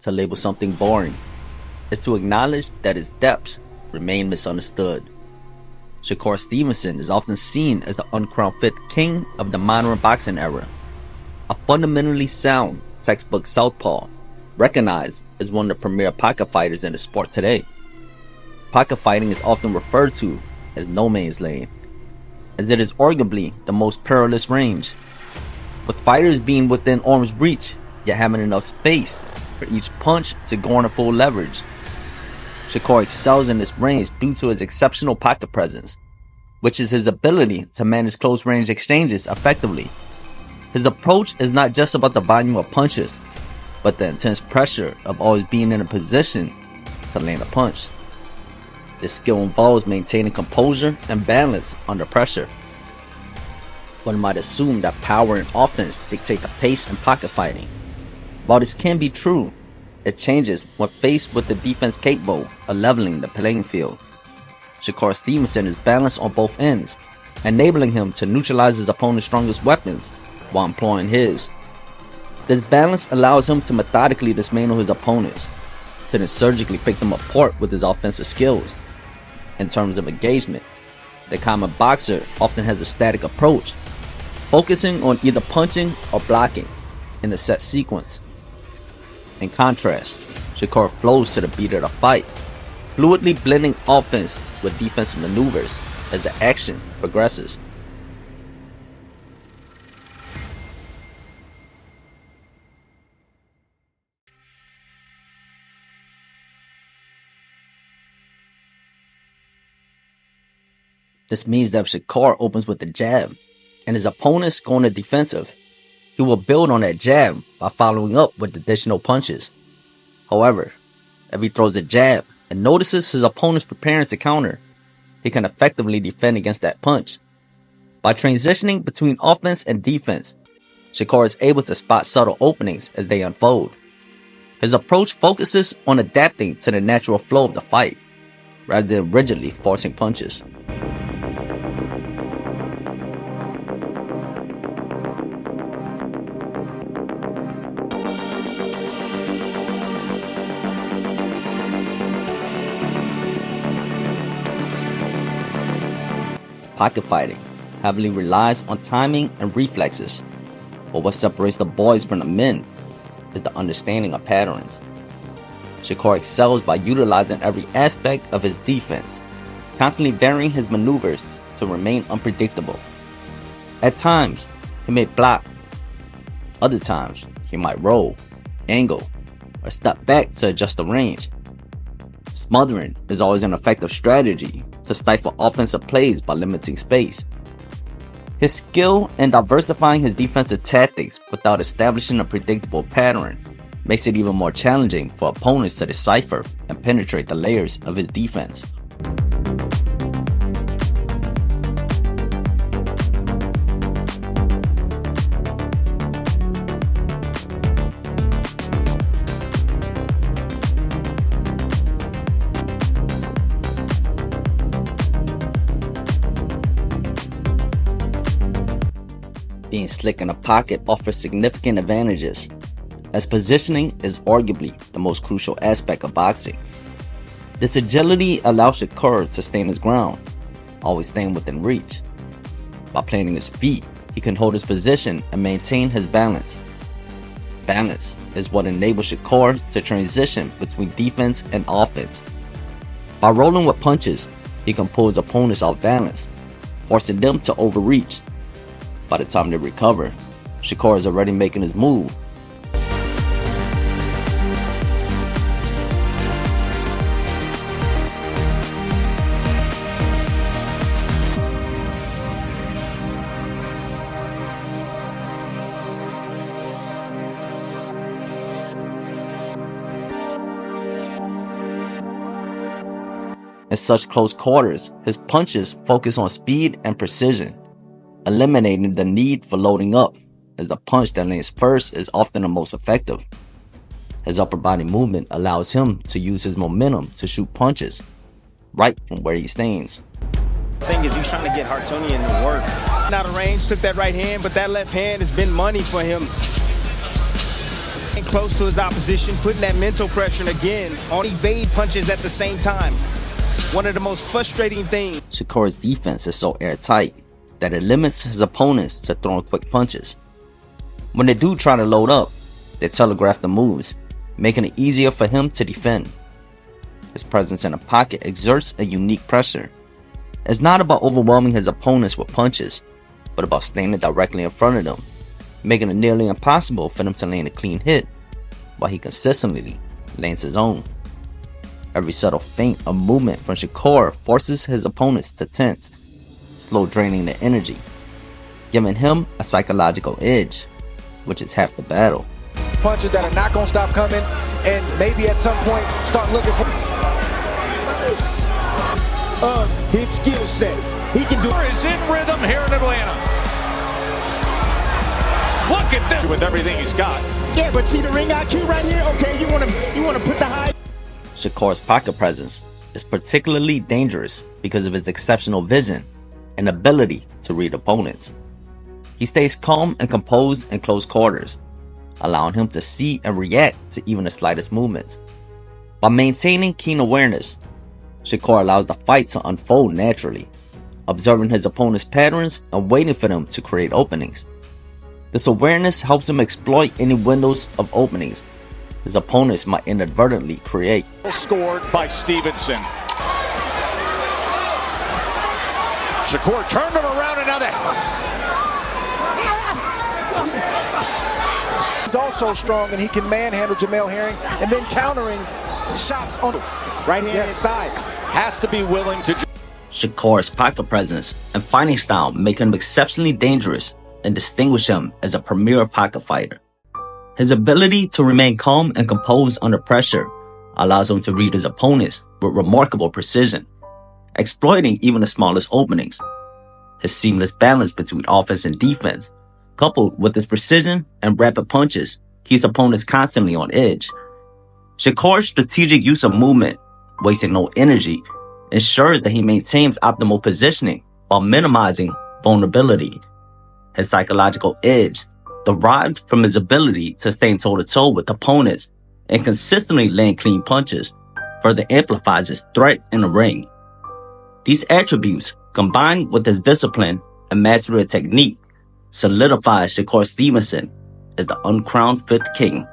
to label something boring is to acknowledge that its depths remain misunderstood. Shakur Stevenson is often seen as the uncrowned fifth king of the modern boxing era, a fundamentally sound textbook southpaw, recognized as one of the premier pocket fighters in the sport today. Pocket fighting is often referred to as no man's land, as it is arguably the most perilous range, with fighters being within arm's reach yet having enough space for each punch to garner full leverage. Shakur excels in this range due to his exceptional pocket presence, which is his ability to manage close-range exchanges effectively. His approach is not just about the volume of punches, but the intense pressure of always being in a position to land a punch. This skill involves maintaining composure and balance under pressure. One might assume that power and offense dictate the pace in pocket fighting. While this can be true, it changes when faced with the defense capable of leveling the playing field. Shakur Stevenson is balanced on both ends, enabling him to neutralize his opponent's strongest weapons while employing his. This balance allows him to methodically dismantle his opponents, to then surgically pick them apart with his offensive skills. In terms of engagement, the common boxer often has a static approach, focusing on either punching or blocking in a set sequence. In contrast, Shakur flows to the beat of the fight, fluidly blending offense with defensive maneuvers as the action progresses. This means that if Shakur opens with a jab and his opponents go on the defensive, he will build on that jab by following up with additional punches. However, if he throws a jab and notices his opponents preparing to counter, he can effectively defend against that punch. By transitioning between offense and defense, Shakur is able to spot subtle openings as they unfold. His approach focuses on adapting to the natural flow of the fight, rather than rigidly forcing punches. Pocket fighting heavily relies on timing and reflexes, but what separates the boys from the men is the understanding of patterns. Shakur excels by utilizing every aspect of his defense, constantly varying his maneuvers to remain unpredictable. At times, he may block. Other times, he might roll, angle, or step back to adjust the range. Smothering is always an effective strategy to stifle offensive plays by limiting space. His skill in diversifying his defensive tactics without establishing a predictable pattern makes it even more challenging for opponents to decipher and penetrate the layers of his defense. Being slick in the pocket offers significant advantages, as positioning is arguably the most crucial aspect of boxing. This agility allows Shakur to stand his ground, always staying within reach. By planting his feet, he can hold his position and maintain his balance. Balance is what enables Shakur to transition between defense and offense. By rolling with punches, he can pull his opponents off balance, forcing them to overreach. By the time they recover, Shakur is already making his move. In such close quarters, his punches focus on speed and precision, eliminating the need for loading up, as the punch that lands first is often the most effective. His upper body movement allows him to use his momentum to shoot punches right from where he stands. The thing is, he's trying to get Hartonian to work. Out of range, took that right hand, but that left hand has been money for him. And close to his opposition, putting that mental pressure, and again, on evade punches at the same time. One of the most frustrating things. Shakur's defense is so airtight that it limits his opponents to throwing quick punches. When they do try to load up, they telegraph the moves, making it easier for him to defend. His presence in the pocket exerts a unique pressure. It's not about overwhelming his opponents with punches, but about standing directly in front of them, making it nearly impossible for them to land a clean hit, while he consistently lands his own. Every subtle feint or movement from Shakur forces his opponents to tense, slow draining their energy, giving him a psychological edge, which is half the battle. Punches that are not going to stop coming, and maybe at some point start looking for his skill set. He can do is in rhythm here in Atlanta. Look at this with everything he's got. Yeah, but see the ring IQ right here. Okay, you want to put the high. Shakur's pocket presence is particularly dangerous because of his exceptional vision and ability to read opponents. He stays calm and composed in close quarters, allowing him to see and react to even the slightest movements. By maintaining keen awareness, Shakur allows the fight to unfold naturally, observing his opponent's patterns and waiting for them to create openings. This awareness helps him exploit any windows of openings his opponents might inadvertently create. Scored by Stevenson. Shakur turned him around another. He's also strong, and he can manhandle Jamel Herring, and then countering shots on Right hand inside. Has to be willing to. Shakur's pocket presence and fighting style make him exceptionally dangerous and distinguish him as a premier pocket fighter. His ability to remain calm and composed under pressure allows him to read his opponents with remarkable precision, exploiting even the smallest openings. His seamless balance between offense and defense, coupled with his precision and rapid punches, keeps opponents constantly on edge. Shakur's strategic use of movement, wasting no energy, ensures that he maintains optimal positioning while minimizing vulnerability. His psychological edge, derived from his ability to stand toe-to-toe with opponents and consistently land clean punches, further amplifies his threat in the ring. These attributes, combined with his discipline and mastery of technique, solidifies Shakur Stevenson as the uncrowned fifth king